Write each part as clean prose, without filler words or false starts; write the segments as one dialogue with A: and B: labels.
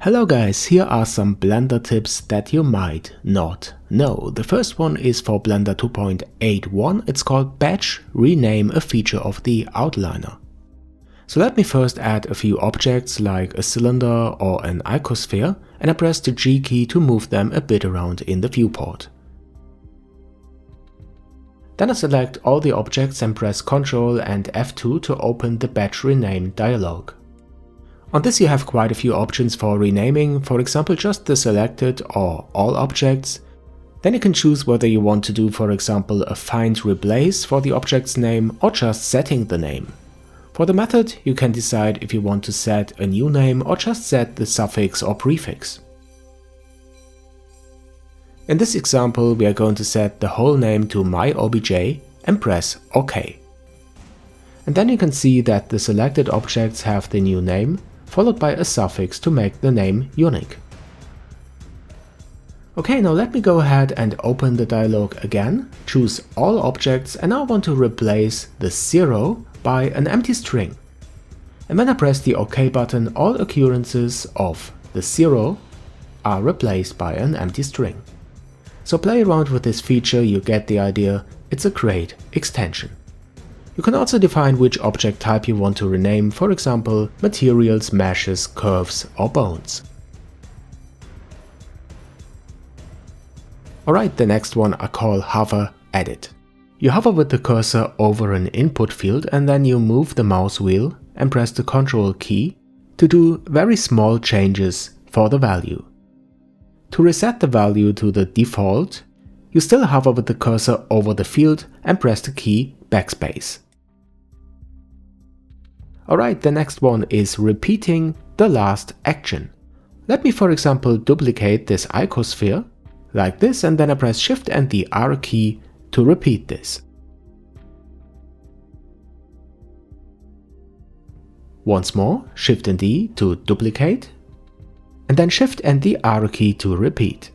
A: Hello guys, here are some Blender tips that you might not know. The first one is for Blender 2.81. It's called Batch Rename a feature of the outliner. So let me first add a few objects like a cylinder or an icosphere, and I press the G key to move them a bit around in the viewport. Then I select all the objects and press Ctrl and F2 to open the Batch Rename dialog. On this you have quite a few options for renaming, for example just the selected or all objects. Then you can choose whether you want to do, for example, a find replace for the object's name or just setting the name. For the method you can decide if you want to set a new name or just set the suffix or prefix. In this example we are going to set the whole name to myObj and press OK. And then you can see that the selected objects have the new name, followed by a suffix to make the name unique. Okay, now let me go ahead and open the dialog again, choose all objects, and now I want to replace the 0 by an empty string. And when I press the OK button, all occurrences of the 0 are replaced by an empty string. So play around with this feature, you get the idea, it's a great extension. You can also define which object type you want to rename, for example, materials, meshes, curves or bones. Alright, the next one I call Hover Edit. You hover with the cursor over an input field and then you move the mouse wheel and press the Ctrl key to do very small changes for the value. To reset the value to the default, you still hover with the cursor over the field and press the key Backspace. Alright, the next one is repeating the last action. Let me for example duplicate this icosphere, like this, and then I press Shift and the R key to repeat this. Once more, Shift and D to duplicate, and then Shift and the R key to repeat.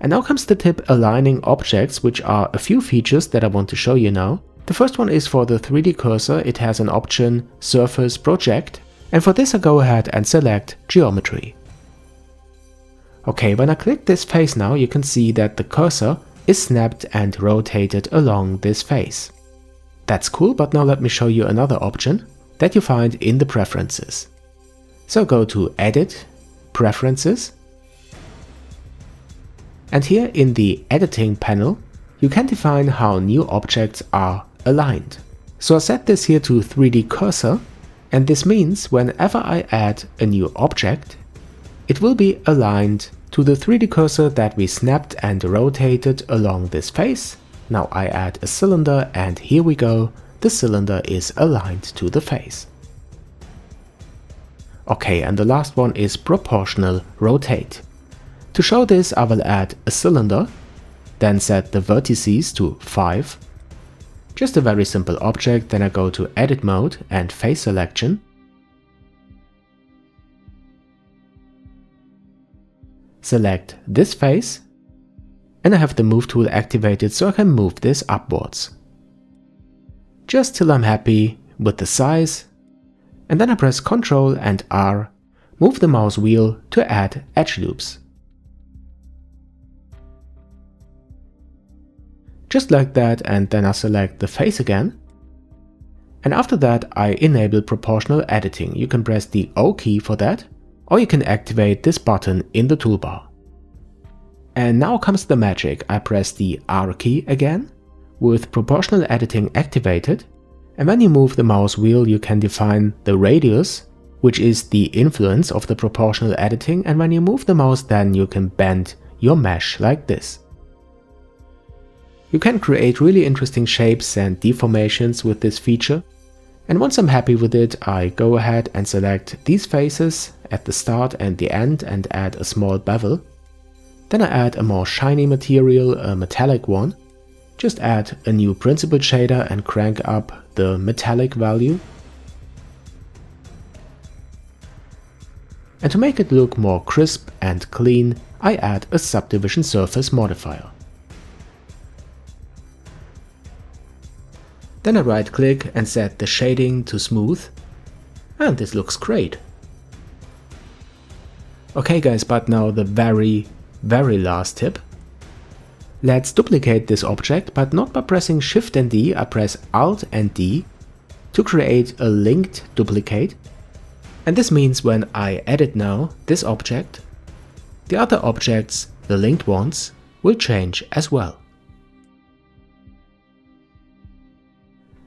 A: And now comes the tip aligning objects, which are a few features that I want to show you now. The first one is for the 3D cursor. It has an option Surface Project, and for this I go ahead and select Geometry. Okay, when I click this face now, you can see that the cursor is snapped and rotated along this face. That's cool, but now let me show you another option that you find in the Preferences. So go to Edit, Preferences, and here in the Editing panel, you can define how new objects are aligned. So I set this here to 3D cursor, and this means whenever I add a new object, it will be aligned to the 3D cursor that we snapped and rotated along this face. Now I add a cylinder and here we go, the cylinder is aligned to the face. Okay, and the last one is Proportional Rotate. To show this I will add a cylinder, then set the vertices to 5. Just a very simple object, then I go to Edit Mode and Face Selection. Select this face, and I have the Move tool activated so I can move this upwards. Just till I'm happy with the size, and then I press Ctrl and R, move the mouse wheel to add edge loops. Just like that, and then I select the face again. And after that I enable proportional editing. You can press the O key for that, or you can activate this button in the toolbar. And now comes the magic. I press the R key again, with proportional editing activated, and when you move the mouse wheel you can define the radius, which is the influence of the proportional editing, and when you move the mouse then you can bend your mesh like this. You can create really interesting shapes and deformations with this feature, and once I'm happy with it I go ahead and select these faces at the start and the end and add a small bevel. Then I add a more shiny material, a metallic one. Just add a new principled shader and crank up the metallic value. And to make it look more crisp and clean, I add a subdivision surface modifier. Then I right click and set the shading to smooth. And this looks great. Okay guys, but now the very last tip. Let's duplicate this object, but not by pressing Shift and D, I press Alt and D to create a linked duplicate. And this means when I edit now this object, the other objects, the linked ones, will change as well.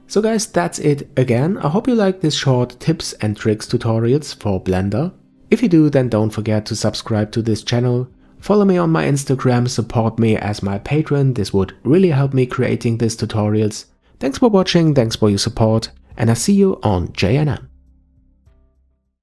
A: So guys, that's it again. I hope you like this short tips and tricks tutorials for Blender. If you do, then don't forget to subscribe to this channel, follow me on my Instagram, support me as my patron, this would really help me creating these tutorials. Thanks for watching, thanks for your support, and I'll see you on Jayanam.